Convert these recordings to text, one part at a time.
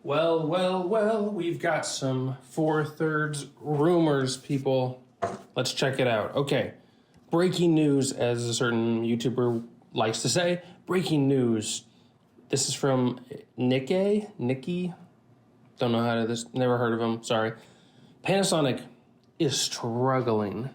Well, we've got some 4/3 rumors, people. Let's check it out. Okay, breaking news, as a certain YouTuber likes to say. Breaking news. This is from Nikkei. Don't know how to this. Never heard of him. Sorry. Panasonic is struggling,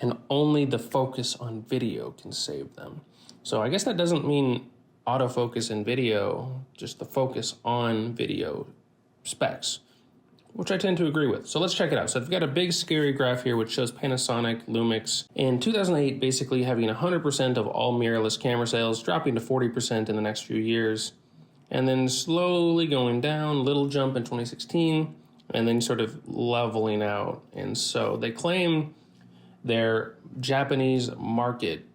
and only the focus on video can save them. So I guess that doesn't mean autofocus in video, just the focus on video specs, which I tend to agree with. So let's check it out. So I've got a big scary graph here which shows Panasonic, Lumix, in 2008 basically having 100% of all mirrorless camera sales, dropping to 40% in the next few years, and then slowly going down, little jump in 2016, and then sort of leveling out. And so they claim their Japanese market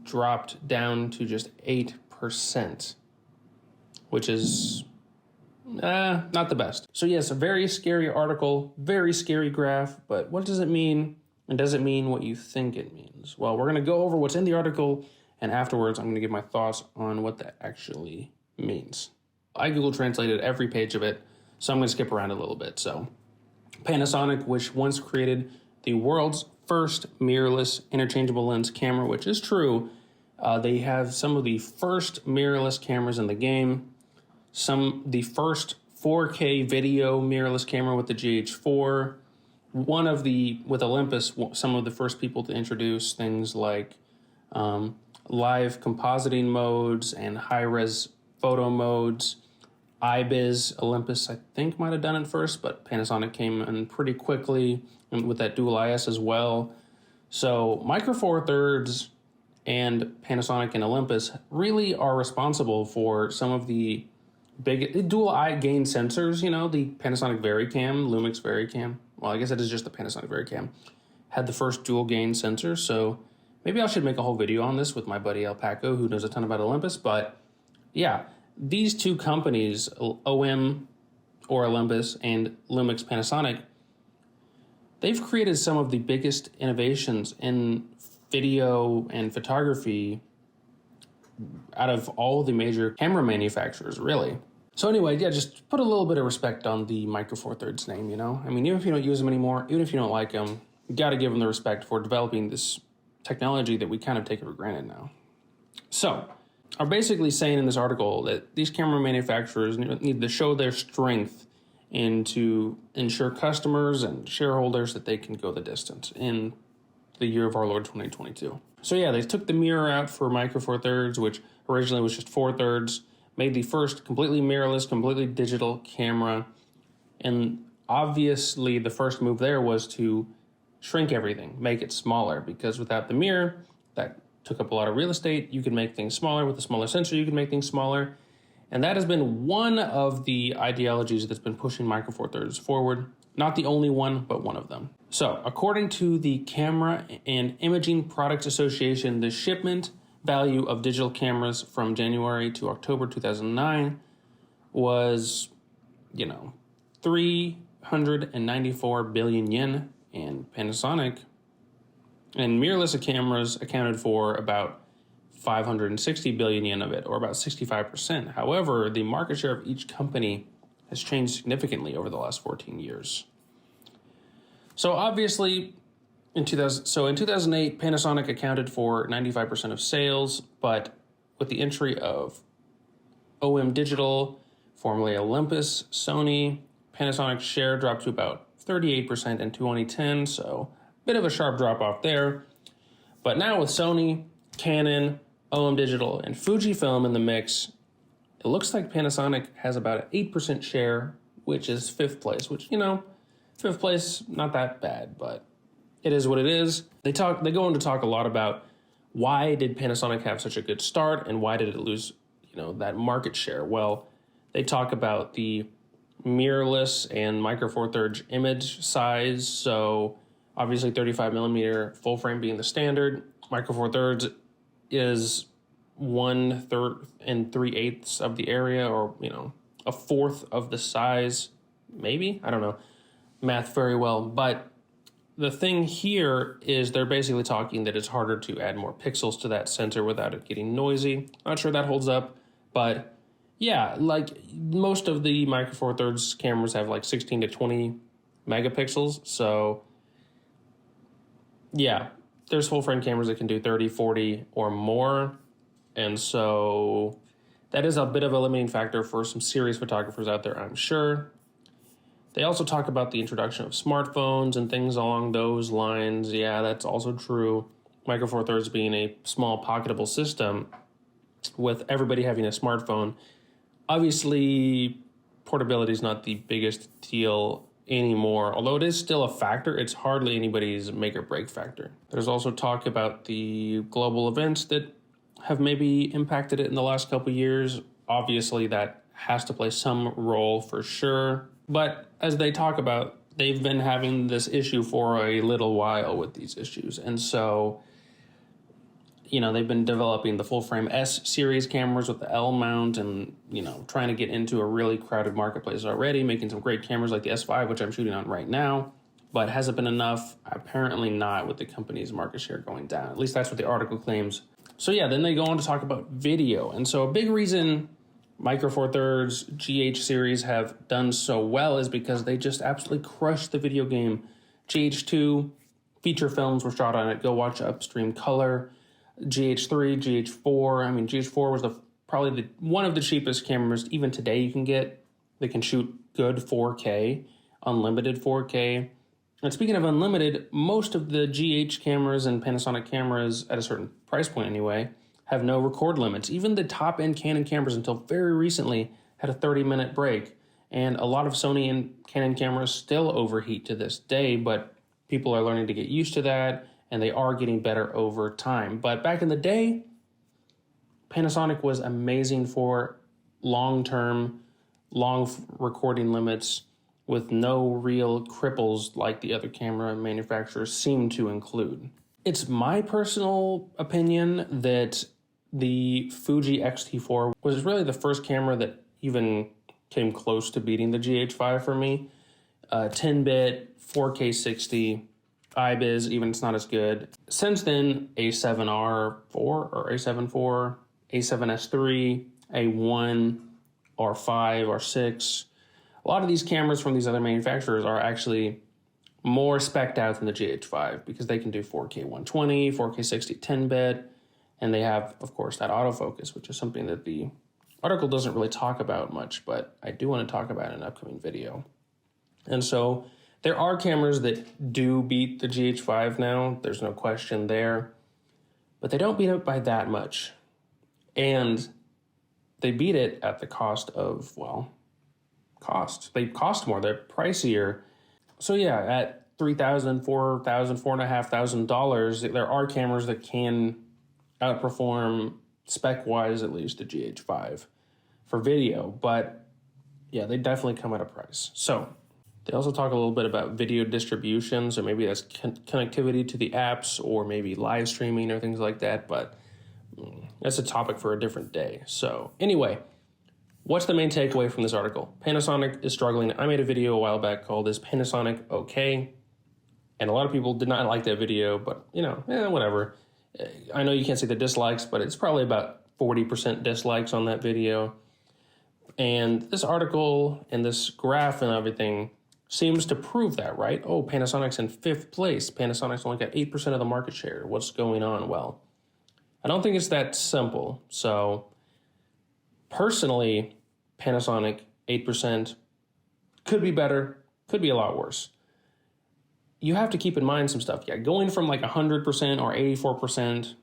dropped down to just 8%, which is not the best. So yes, a very scary article, very scary graph, but what does it mean? And does it mean what you think it means? Well, we're going to go over what's in the article, and afterwards I'm going to give my thoughts on what that actually means. I Google translated every page of it, so I'm going to skip around a little bit. So Panasonic, which once created the world's first mirrorless interchangeable lens camera, which is true. They have some of the first mirrorless cameras in the game. The first 4K video mirrorless camera with the GH4. With Olympus, some of the first people to introduce things like live compositing modes and high-res photo modes. IBIS, Olympus, I think might have done it first, but Panasonic came in pretty quickly with that dual IS as well. So Micro Four Thirds and Panasonic and Olympus really are responsible for some of the big dual eye gain sensors. You know, the Panasonic VariCam, Lumix VariCam. Well, I guess it is just the Panasonic VariCam. Had the first dual gain sensor. So maybe I should make a whole video on this with my buddy Alpaco, who knows a ton about Olympus. But yeah, these two companies, OM or Olympus and Lumix Panasonic, they've created some of the biggest innovations in video and photography out of all the major camera manufacturers, really. So anyway, yeah, just put a little bit of respect on the Micro Four Thirds name, you know? I mean, even if you don't use them anymore, even if you don't like them, you got to give them the respect for developing this technology that we kind of take for granted now. So are basically saying in this article that these camera manufacturers need to show their strength and to ensure customers and shareholders that they can go the distance in the year of our Lord 2022. So yeah, they took the mirror out for Micro Four Thirds, which originally was just 4/3, made the first completely mirrorless, completely digital camera. And obviously the first move there was to shrink everything, make it smaller, because without the mirror, that took up a lot of real estate. You could make things smaller. With a smaller sensor, you can make things smaller. And that has been one of the ideologies that's been pushing Micro Four Thirds forward. Not the only one, but one of them. So according to the Camera and Imaging Products Association, the shipment value of digital cameras from January to October 2009 was, 394 billion yen, and Panasonic and mirrorless cameras accounted for about 560 billion yen of it, or about 65%. However, the market share of each company has changed significantly over the last 14 years. So obviously, in 2008, Panasonic accounted for 95% of sales, but with the entry of OM Digital, formerly Olympus, Sony, Panasonic's share dropped to about 38% in 2010, so a bit of a sharp drop off there. But now with Sony, Canon, OM Digital, and Fujifilm in the mix, it looks like Panasonic has about an 8% share, which is fifth place, which, fifth place, not that bad, but it is what it is. They go on to talk a lot about why did Panasonic have such a good start and why did it lose, that market share? Well, they talk about the mirrorless and Micro Four Thirds image size. So obviously 35 millimeter full frame being the standard. Micro Four Thirds is 1/3 and 3/8 of the area, or, a fourth of the size, maybe? I don't know math very well, but the thing here is they're basically talking that it's harder to add more pixels to that sensor without it getting noisy. Not sure that holds up, but Yeah, like most of the Micro Four Thirds cameras have like 16 to 20 megapixels. So yeah, there's full frame cameras that can do 30, 40 or more. And so that is a bit of a limiting factor for some serious photographers out there, I'm sure. They also talk about the introduction of smartphones and things along those lines. Yeah, that's also true. Micro Four Thirds being a small pocketable system with everybody having a smartphone. Obviously, portability is not the biggest deal anymore. Although it is still a factor, it's hardly anybody's make or break factor. There's also talk about the global events that have maybe impacted it in the last couple of years. Obviously, that has to play some role for sure. But as they talk about, they've been having this issue for a little while with these issues. And so, you know, they've been developing the full frame S series cameras with the L mount and, you know, trying to get into a really crowded marketplace already, making some great cameras like the S5, which I'm shooting on right now. But has it been enough? Apparently not, with the company's market share going down. At least that's what the article claims. So yeah, then they go on to talk about video. And so a big reason Micro Four Thirds GH series have done so well is because they just absolutely crushed the video game. GH2 feature films were shot on it. Go watch Upstream Color. GH3, GH4. I mean, GH4 was probably one of the cheapest cameras even today you can get. They can shoot good 4K, unlimited 4K. And speaking of unlimited, most of the GH cameras and Panasonic cameras, at a certain price point anyway, have no record limits. Even the top-end Canon cameras until very recently had a 30-minute break. And a lot of Sony and Canon cameras still overheat to this day, but people are learning to get used to that, and they are getting better over time. But back in the day, Panasonic was amazing for long-term, long recording limits with no real cripples like the other camera manufacturers seem to include. It's my personal opinion that the Fuji X-T4 was really the first camera that even came close to beating the GH5 for me. 10-bit, 4K 60, IBIS, even it's not as good. Since then, A7R4 or A7 IV, A7S3, A1, R5, R6. A lot of these cameras from these other manufacturers are actually more spec'd out than the GH5 because they can do 4K 120, 4K 60, 10-bit, and they have, of course, that autofocus, which is something that the article doesn't really talk about much, but I do want to talk about in an upcoming video. And so there are cameras that do beat the GH5 now. There's no question there, but they don't beat it by that much. And they beat it at the cost of, well, cost. They cost more. They're pricier. So yeah, at $3,000, $4,000, $4,500, there are cameras that can outperform spec-wise, at least, the GH5 for video. But yeah, they definitely come at a price. So they also talk a little bit about video distribution. So maybe that's connectivity to the apps or maybe live streaming or things like that. But that's a topic for a different day. So anyway, what's the main takeaway from this article? Panasonic is struggling. I made a video a while back called Is Panasonic Okay? And a lot of people did not like that video, but you know, whatever. I know you can't see the dislikes, but it's probably about 40% dislikes on that video. And this article and this graph and everything seems to prove that, right? Oh, Panasonic's in 5th place. Panasonic's only got 8% of the market share. What's going on? Well, I don't think it's that simple. So personally, Panasonic, 8%, could be better, could be a lot worse. You have to keep in mind some stuff. Yeah, going from like 100% or 84%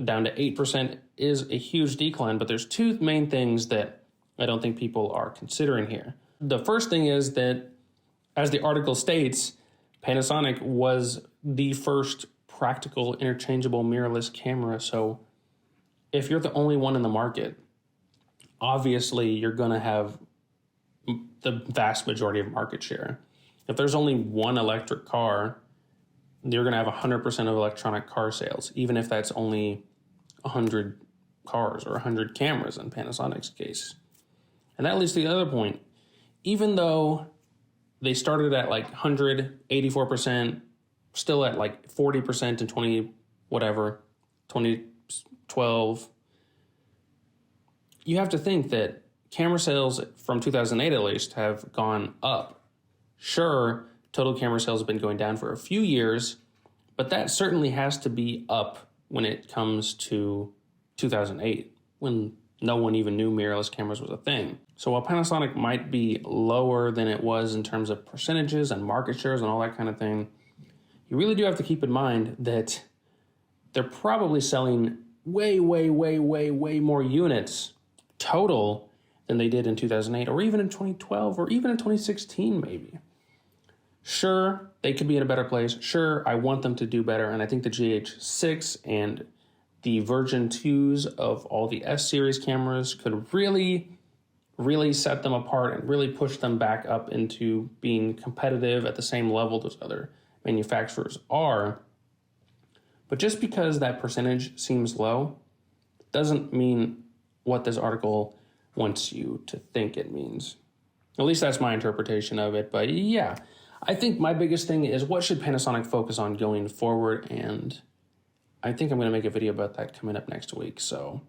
down to 8% is a huge decline, but there's two main things that I don't think people are considering here. The first thing is that, as the article states, Panasonic was the first practical interchangeable mirrorless camera. So if you're the only one in the market, obviously you're going to have the vast majority of market share. If there's only one electric car, you're going to have 100% of electronic car sales, even if that's only 100 cars or 100 cameras in Panasonic's case. And that leads to the other point. Even though they started at like 184%, still at like 40% in 2012, you have to think that camera sales from 2008 at least have gone up. Sure, total camera sales have been going down for a few years, but that certainly has to be up when it comes to 2008, when no one even knew mirrorless cameras was a thing. So while Panasonic might be lower than it was in terms of percentages and market shares and all that kind of thing, you really do have to keep in mind that they're probably selling way more units total than they did in 2008 or even in 2012 or even in 2016 maybe. Sure, they could be in a better place. Sure, I want them to do better. And I think the GH6 and the version 2s of all the S-series cameras could really set them apart and really push them back up into being competitive at the same level those other manufacturers are. But just because that percentage seems low doesn't mean what this article wants you to think it means. At least that's my interpretation of it. But yeah, I think my biggest thing is what should Panasonic focus on going forward? And I think I'm going to make a video about that coming up next week. So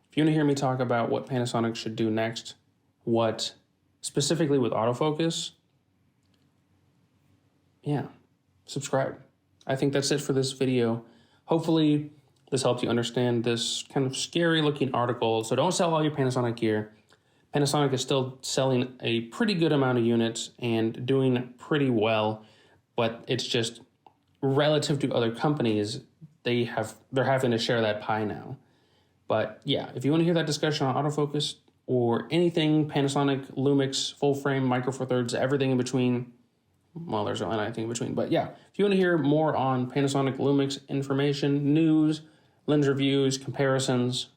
if you want to hear me talk about what Panasonic should do next, what specifically with autofocus, yeah, subscribe. I think that's it for this video. Hopefully this helped you understand this kind of scary looking article. So don't sell all your Panasonic gear. Panasonic is still selling a pretty good amount of units and doing pretty well, but it's just relative to other companies, they're having to share that pie now. But yeah, if you want to hear that discussion on autofocus or anything Panasonic, Lumix, full frame, Micro Four Thirds, everything in between, well, there's not anything in between. But yeah, if you want to hear more on Panasonic, Lumix information, news, lens reviews, comparisons,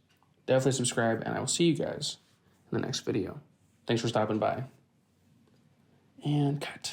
definitely subscribe, and I will see you guys in the next video. Thanks for stopping by. And cut.